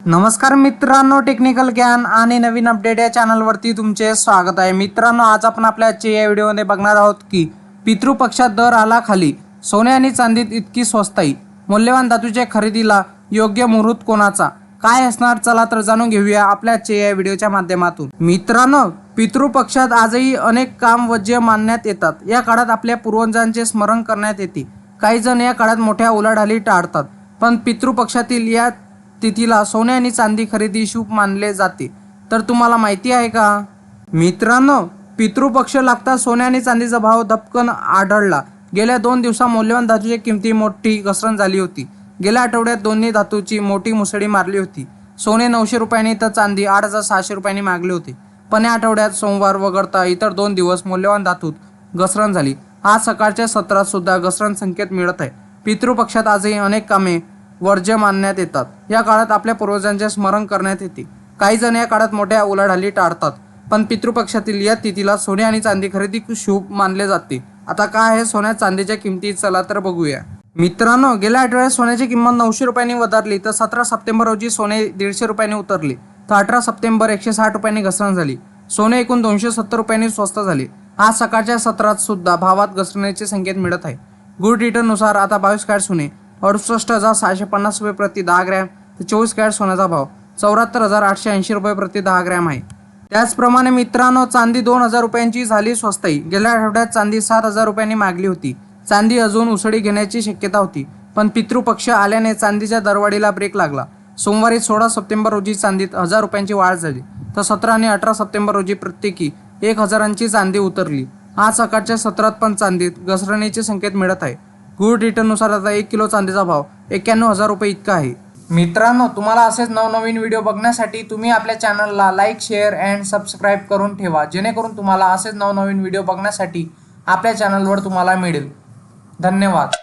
नमस्कार मित्रांनो, टेक्निकल ज्ञान आणि नवीन अपडेट या चॅनलवरती तुमचे स्वागत आहे। मित्रांनो, आज आपण आपल्या आजच्या या व्हिडिओमध्ये बघणार आहोत की पितृपक्षात दर आला खाली, सोने आणि चांदीत इतकी स्वस्ताई, मूल्यवान धातूच्या खरेदीला योग्य मुहूर्त कोणाचा, काय असणार, चला तर जाणून घेऊया आपल्या आजच्या या व्हिडिओच्या माध्यमातून। मित्रांनो, पितृपक्षात आजही अनेक काम वज्य मानण्यात येतात। या काळात आपल्या पूर्वजांचे स्मरण करण्यात येते। काही जण या काळात मोठ्या उलाढाली टाळतात, पण पितृपक्षातील या तिथीला सोने आणि चांदी खरेदी शुभ मानले जाते। तर तुम्हाला माहिती आहे का मित्रांनो, पितृपक्ष लागता सोने आणि चांदीचा भाव धपकन आढळला। गेल्या 2 दिवसात मौल्यवान धातूची किमती मोठी घसरण झाली होती। गेल्या आठवड्यात दोन्ही धातूची मोठी मुसळी मारली होती। सोने 900 रुपयांनी तर चांदी 8600 रुपयांनी मागले होते। पण या आठवड्यात सोमवार वगळता इतर 2 दिवस मौल्यवान धातूत घसरण झाली। आज सकाळच्या सत्रात सुद्धा घसरण संकेत मिळत आहे। पितृपक्षात आजही अनेक कामे वर्ज्य मानण्यात येतात। या काळात आपल्या पूर्वजांचे स्मरण करण्यात येते। काही जण या काळात मोठ्या उलाढाली टाळतात, पण पितृपक्षातील या तिथीला सोने आणि चांदी खरेदी शुभ मानले जाते। आता काय आहे सोन्या चांदीच्या किमती, चला तर बघूया। मित्रांनो, गेल्या आठवड्यात सोन्याची किंमत 900 रुपयांनी वधारली, तर 17 सप्टेंबर रोजी सोने 150 रुपयांनी उतरले, तर 18 सप्टेंबर 160 रुपयांनी घसरण झाली। सोने एकूण 270 रुपयांनी स्वस्त झाले। आज सकाळच्या सत्रात सुद्धा भावात घसरणीचे संकेत मिळत आहे। गुड रिटर्ननुसार आता 22 कॅरेट सोने 68,650 रुपये प्रति 10 ग्रॅम, तर 24 कॅरेट सोन्याचा भाव 74,880 रुपये प्रति 10 ग्रॅम आहे। त्याचप्रमाणे मित्रांनो, चांदी 2000 रुपयांची झाली स्वस्ताई। गेल्या आठवड्यात चांदी 7000 रुपयांनी मागली होती। चांदी अजून उसळी घेण्याची शक्यता होती, पण पितृपक्ष आल्याने चांदीच्या दरवाढीला ब्रेक लागला। सोमवारी 16 सप्टेंबर रोजी चांदीत 1000 रुपयांची वाढ झाली, तर 17 आणि 18 सप्टेंबर रोजी प्रत्येकी 1000ची चांदी उतरली। आज सकाळच्या सत्रात पण चांदीत घसरणीचे संकेत मिळत आहे। गुड रिटर्ननुसार आता 1 किलो चांदीचा भाव 91,000 रुपये इतका आहे। मित्रांनो, तुम्हाला असेच नवनवीन व्हिडिओ बघण्यासाठी तुम्ही आपल्या चॅनलला लाईक, शेअर अँड सबस्क्राईब करून ठेवा, जेणेकरून तुम्हाला असेच नवनवीन व्हिडिओ बघण्यासाठी आपल्या चॅनलवर तुम्हाला मिळेल। धन्यवाद।